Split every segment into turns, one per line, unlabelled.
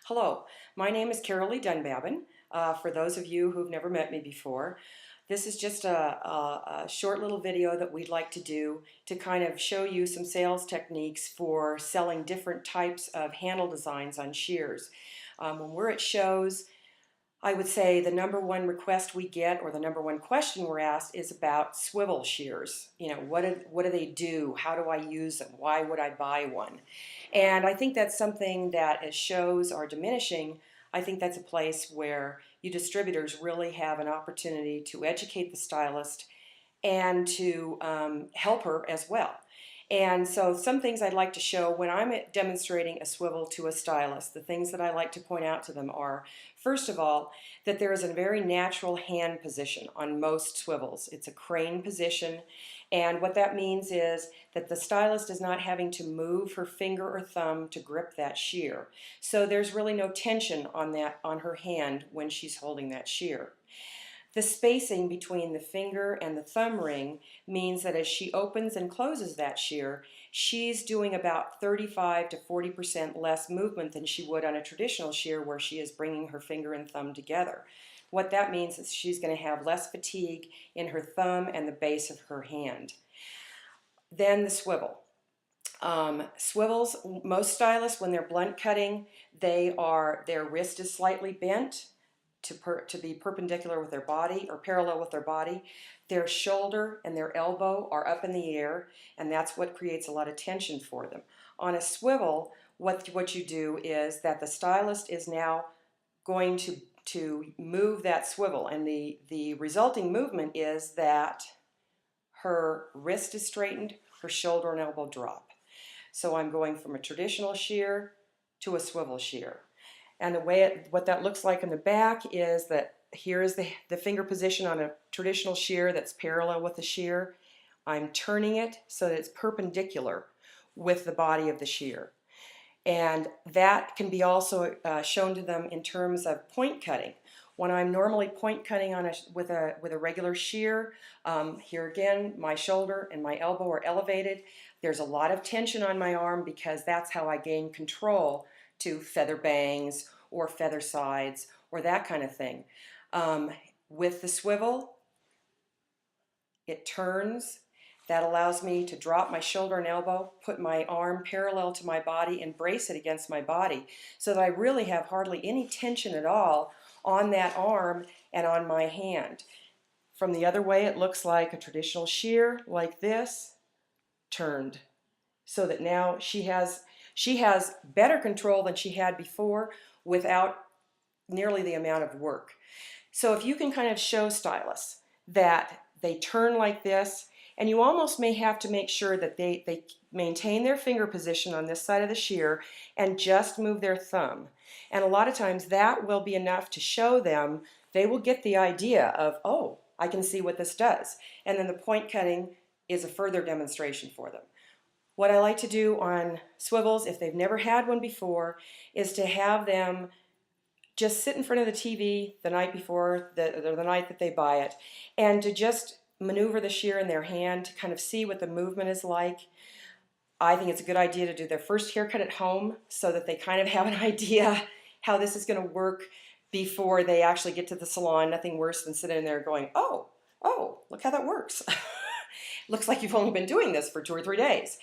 Hello, my name is Caralee Dunbabin. For those of you who've never met me before, this is just a short little video that we'd like to do to kind of show you some sales techniques for selling different types of handle designs on shears. When we're at shows, I would say the number one request we get, or the number one question we're asked, is about swivel shears. You know, what do they do? How do I use them? Why would I buy one? And I think that's something that, as shows are diminishing, I think that's a place where you distributors really have an opportunity to educate the stylist and to help her as well. And so some things I'd like to show when I'm demonstrating a swivel to a stylist, the things that I like to point out to them are, first of all, that there is a very natural hand position on most swivels. It's a crane position, and what that means is that the stylist is not having to move her finger or thumb to grip that shear. So there's really no tension on her hand when she's holding that shear. The spacing between the finger and the thumb ring means that as she opens and closes that shear, she's doing about 35 to 40% less movement than she would on a traditional shear where she is bringing her finger and thumb together. What that means is she's going to have less fatigue in her thumb and the base of her hand. Then the swivel. Swivels, most stylists, when they're blunt cutting, their wrist is slightly bent to be perpendicular with their body or parallel with their body. Their shoulder and their elbow are up in the air, and that's what creates a lot of tension for them. On a swivel, what you do is that the stylist is now going to move that swivel, and the resulting movement is that her wrist is straightened, her shoulder and elbow drop. So I'm going from a traditional shear to a swivel shear. And what that looks like in the back is that here is the finger position on a traditional shear that's parallel with the shear. I'm turning it so that it's perpendicular with the body of the shear. And that can be also shown to them in terms of point cutting. When I'm normally point cutting with a regular shear, here again, my shoulder and my elbow are elevated. There's a lot of tension on my arm because that's how I gain control to feather bangs or feather sides or that kind of thing. With the swivel, it turns. That allows me to drop my shoulder and elbow, put my arm parallel to my body and brace it against my body so that I really have hardly any tension at all on that arm and on my hand. From the other way, it looks like a traditional shear like this, turned, so that now she has better control than she had before without nearly the amount of work. So if you can kind of show stylists that they turn like this, and you almost may have to make sure that they maintain their finger position on this side of the shear and just move their thumb. And a lot of times that will be enough to show them, they will get the idea of, oh, I can see what this does. And then the point cutting is a further demonstration for them. What I like to do on swivels, if they've never had one before, is to have them just sit in front of the TV the night before, the night that they buy it, and to just maneuver the shear in their hand to kind of see what the movement is like. I think it's a good idea to do their first haircut at home so that they kind of have an idea how this is going to work before they actually get to the salon. Nothing worse than sitting there going, oh, look how that works. Looks like you've only been doing this for 2 or 3 days.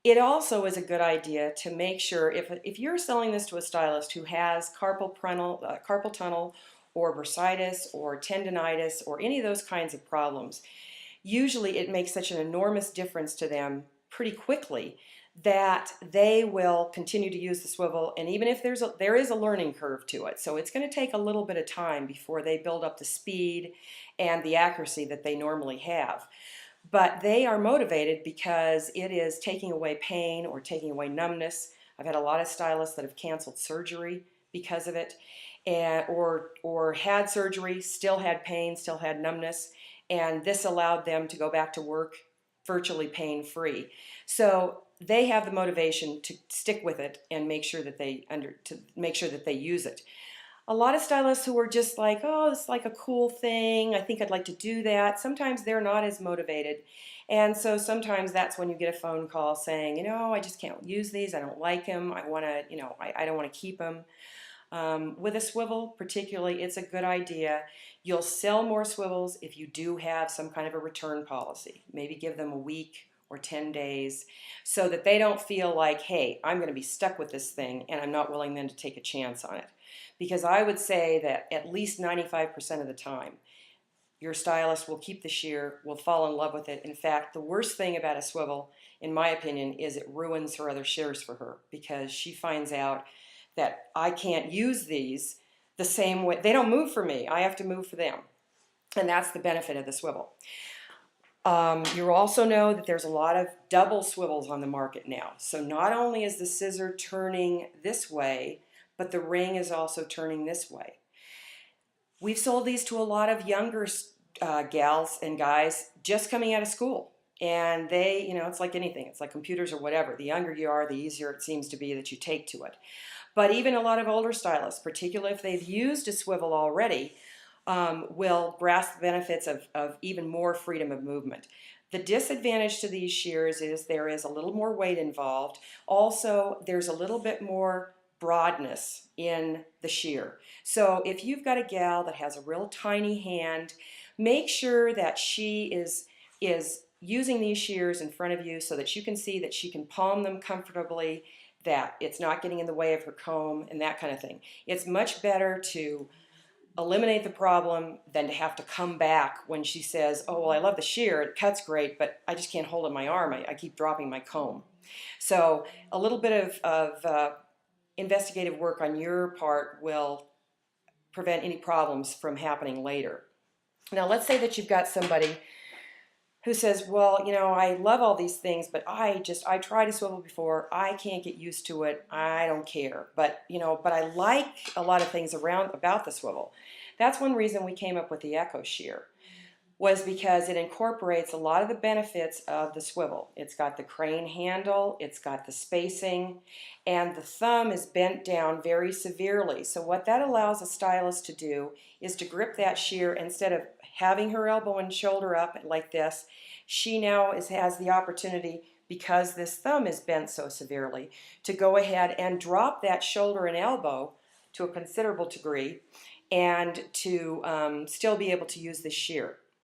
It also is a good idea to make sure, if you're selling this to a stylist who has carpal tunnel or bursitis or tendonitis or any of those kinds of problems, usually it makes such an enormous difference to them pretty quickly that they will continue to use the swivel, and even if there is a learning curve to it, so it's going to take a little bit of time before they build up the speed and the accuracy that they normally have. But they are motivated because it is taking away pain or taking away numbness. I've had a lot of stylists that have canceled surgery because of it, or had surgery, still had pain, still had numbness, and this allowed them to go back to work virtually pain-free. So they have the motivation to stick with it and make sure that they use it. A lot of stylists who are just like, oh, it's like a cool thing, I think I'd like to do that, sometimes they're not as motivated. And so sometimes that's when you get a phone call saying, I just can't use these, I don't like them, I want to, I don't want to keep them. With a swivel particularly, it's a good idea. You'll sell more swivels if you do have some kind of a return policy. Maybe give them a week or 10 days so that they don't feel like, hey, I'm going to be stuck with this thing and I'm not willing then to take a chance on it. Because I would say that at least 95% of the time, your stylist will keep the shear, will fall in love with it. In fact, the worst thing about a swivel, in my opinion, is it ruins her other shears for her because she finds out that I can't use these the same way. They don't move for me. I have to move for them. And that's the benefit of the swivel. You also know that there's a lot of double swivels on the market now. So not only is the scissor turning this way, but the ring is also turning this way. We've sold these to a lot of younger gals and guys just coming out of school. And they, it's like anything. It's like computers or whatever. The younger you are, the easier it seems to be that you take to it. But even a lot of older stylists, particularly if they've used a swivel already, will grasp the benefits of even more freedom of movement. The disadvantage to these shears is there is a little more weight involved. Also, there's a little bit more broadness in the shear. So if you've got a gal that has a real tiny hand, make sure that she is using these shears in front of you so that you can see that she can palm them comfortably, that it's not getting in the way of her comb and that kind of thing. It's much better to eliminate the problem than to have to come back when she says, oh, well, I love the shear, it cuts great, but I just can't hold it in my arm, I keep dropping my comb. So a little bit of investigative work on your part will prevent any problems from happening later. Now let's say that you've got somebody who says, well, I love all these things, but I tried a swivel before, I can't get used to it, I don't care, but I like a lot of things about the swivel. That's one reason we came up with the Echo shear, was because it incorporates a lot of the benefits of the swivel. It's got the crane handle, it's got the spacing, and the thumb is bent down very severely. So what that allows a stylist to do is to grip that shear instead of having her elbow and shoulder up like this. She now has the opportunity, because this thumb is bent so severely, to go ahead and drop that shoulder and elbow to a considerable degree and to still be able to use the shear.